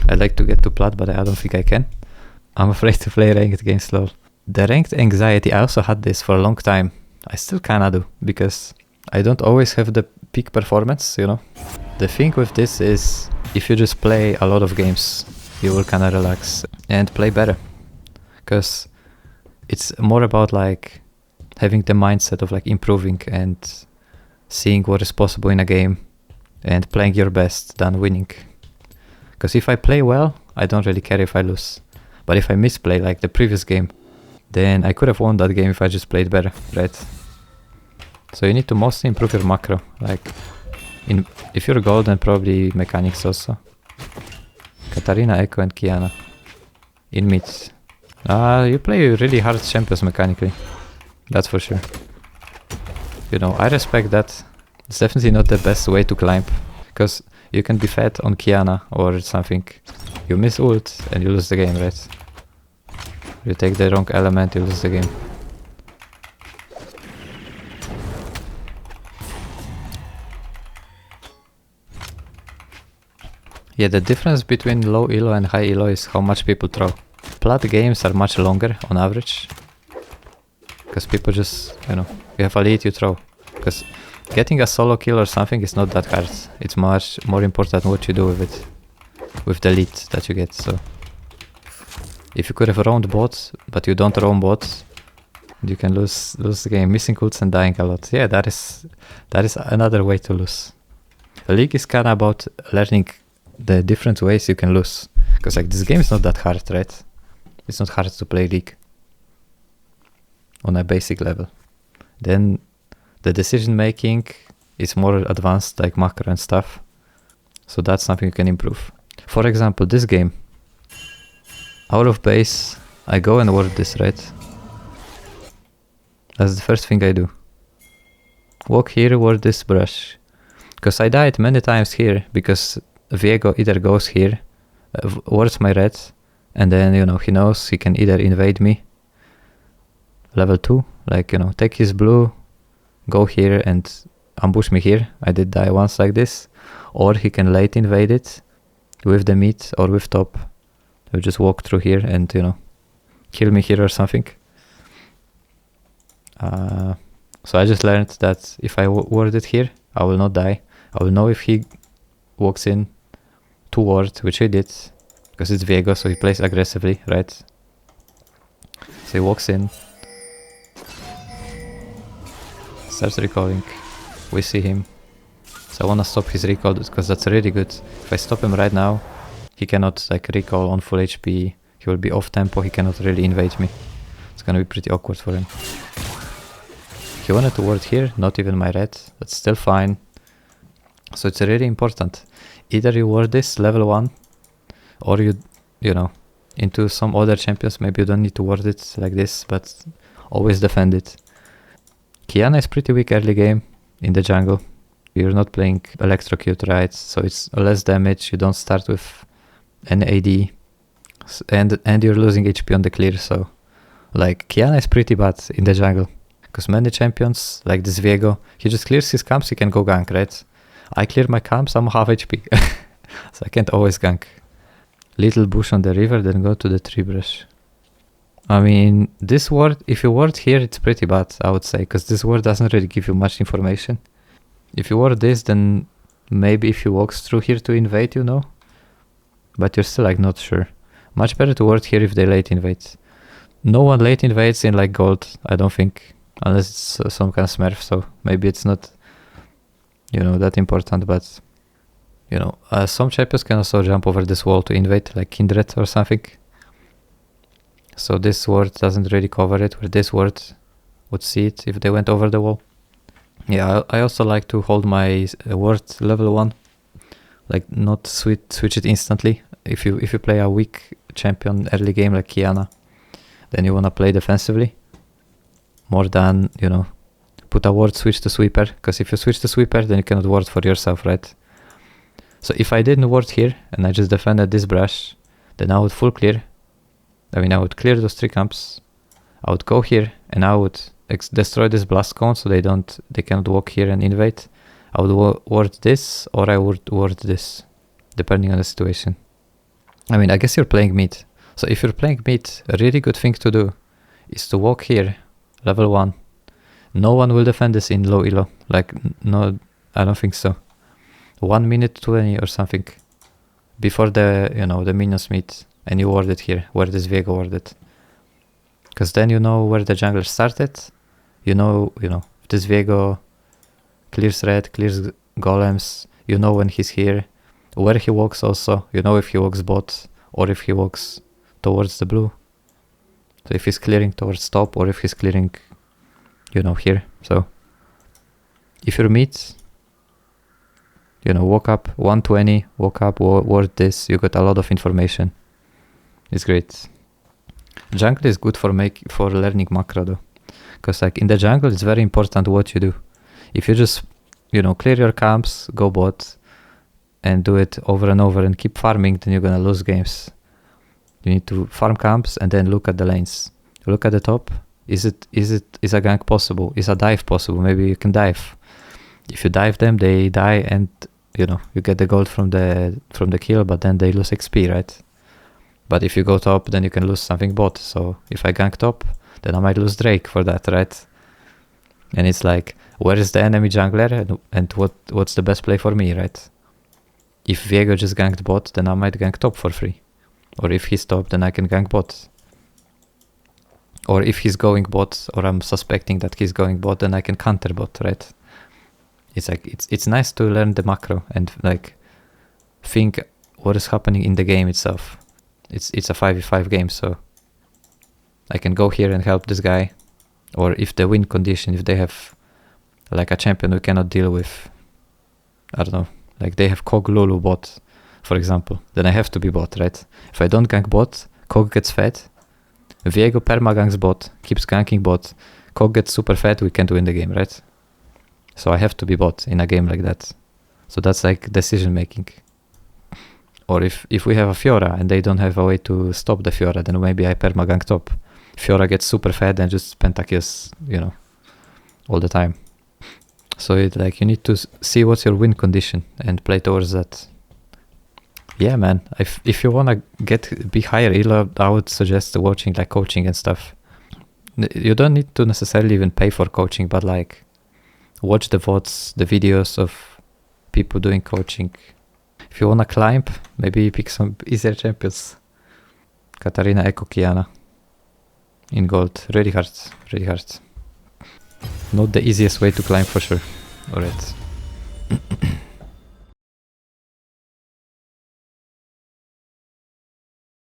I'd like to get to plat, but I don't think I can. I'm afraid to play ranked games lol. The ranked anxiety, I also had this for a long time. I still kinda do, because I don't always have the peak performance, you know. The thing with this is, if you just play a lot of games, you will kinda relax and play better. Because it's more about like having the mindset of like improving and seeing what is possible in a game and playing your best than winning. Because if I play well, I don't really care if I lose. But if I misplay like the previous game, then I could have won that game if I just played better, right? So you need to mostly improve your macro. Like, if you're gold, then probably mechanics also. Katarina, Echo and Qiyana. In mid. You play really hard champions mechanically. That's for sure. You know, I respect that. It's definitely not the best way to climb. Because you can be fed on Qiyana or something. You miss ult and you lose the game, right? You take the wrong element, you lose the game. Yeah, the difference between low elo and high elo is how much people throw. Plat games are much longer on average. Because people just, you know, you have a lead, you throw. Because getting a solo kill or something is not that hard. It's much more important what you do with it. With the lead that you get, so. If you could have roamed bots, but you don't roam bots, you can lose the game, missing ults and dying a lot. Yeah, that is another way to lose. The league is kinda about learning the different ways you can lose. Because like this game is not that hard, right? It's not hard to play league. On a basic level. Then the decision making is more advanced, like macro and stuff. So that's something you can improve. For example, this game. Out of base, I go and ward this, right? That's the first thing I do. Walk here, ward this brush. Because I died many times here, because Viego either goes here, wards my red, and then, you know, he knows he can either invade me, level 2, like, you know, take his blue, go here and ambush me here. I did die once like this. Or he can late invade it with the mid or with top. He'll just walk through here and, you know, kill me here or something. So I just learned that if I ward it here, I will not die. I will know if he walks in to ward, which he did, because it's Viego, so he plays aggressively, right? So he walks in, starts recalling, we see him. So I wanna stop his recall because that's really good. If I stop him right now, he cannot like recall on full HP, he will be off tempo, he cannot really invade me. It's gonna be pretty awkward for him. He wanted to ward here, not even my red, that's still fine. So it's really important. Either you ward this level 1, or you know, into some other champions, maybe you don't need to ward it like this, but always defend it. Qiyana is pretty weak early game in the jungle. You're not playing electrocute, right? So it's less damage, you don't start with an AD, and you're losing HP on the clear, so like Qiyana is pretty bad in the jungle. Because many champions, like this Viego, he just clears his camps, he can go gank, right? I clear my camps, I'm half HP. So I can't always gank. Little bush on the river, then go to the tree brush. I mean, this ward, if you ward here, it's pretty bad, I would say, because this ward doesn't really give you much information. If you ward this, then maybe if he walks through here to invade, you know? But you're still like not sure. Much better to ward here if they late invade. No one late invades in like gold, I don't think. Unless it's some kind of smurf, so maybe it's not, you know, that important, but, you know, some champions can also jump over this wall to invade, like Kindred or something. So this ward doesn't really cover it, where this ward would see it if they went over the wall. Yeah, I also like to hold my ward level 1, like not switch it instantly. If you play a weak champion early game like Qiyana, then you wanna play defensively more than, you know, put a ward switch to sweeper, because if you switch to sweeper, then you cannot ward for yourself, right? So if I didn't ward here and I just defended this brush, then I would full clear. I mean, I would clear those 3 camps. I would go here and I would destroy this blast cone so they cannot walk here and invade. I would ward this, or I would ward this, depending on the situation. I mean, I guess you're playing mid. So if you're playing mid, a really good thing to do is to walk here, level 1. No one will defend this in low elo. Like, no, I don't think so. 1 minute 20 or something before the, you know, the minions meet, and you ward it here, where this Viego warded. Because then you know where the jungler started. You know, if this Viego clears red, clears golems, you know when he's here, where he walks also, you know if he walks bot or if he walks towards the blue. So if he's clearing towards top or if he's clearing, you know, here. So if you're mid, you know, walk up 120, walk up, ward this, you got a lot of information. It's great. Jungle is good for learning macro though. Because like in the jungle it's very important what you do. If you just, you know, clear your camps, go bot, and do it over and over and keep farming, then you're gonna lose games. You need to farm camps and then look at the lanes. Look at the top. Is a gank possible? Is a dive possible? Maybe you can dive. If you dive them, they die, and you know you get the gold from the kill, but then they lose XP, right? But if you go top, then you can lose something bot. So if I gank top, then I might lose Drake for that, right? And it's like, where is the enemy jungler and what's the best play for me, right? If Viego just ganked bot, then I might gank top for free. Or if he's top, then I can gank bot. Or if he's going bot, or I'm suspecting that he's going bot, then I can counter bot, right? It's like, it's nice to learn the macro and like think what is happening in the game itself. It's a 5v5 game, so I can go here and help this guy. Or if the win condition, if they have like a champion we cannot deal with, I don't know, like they have Kog Lulu bot, for example, then I have to be bot, right? If I don't gank bot, Kog gets fed, Viego perma ganks bot, keeps ganking bot, Kog gets super fed, we can't win the game, right? So I have to be bot in a game like that. So that's like decision making. Or if we have a Fiora and they don't have a way to stop the Fiora, then maybe I perma gank top. Fiora gets super fed and just pentakills, you know, all the time. So it like you need to see what's your win condition and play towards that. Yeah, man. If you wanna be higher elo, I would suggest watching like coaching and stuff. You don't need to necessarily even pay for coaching, but like watch the VODs, the videos of people doing coaching. If you wanna climb, maybe pick some easier champions. Katarina, Echo, Qiyana. In gold. Really hard. Really hard. Not the easiest way to climb for sure. Alright.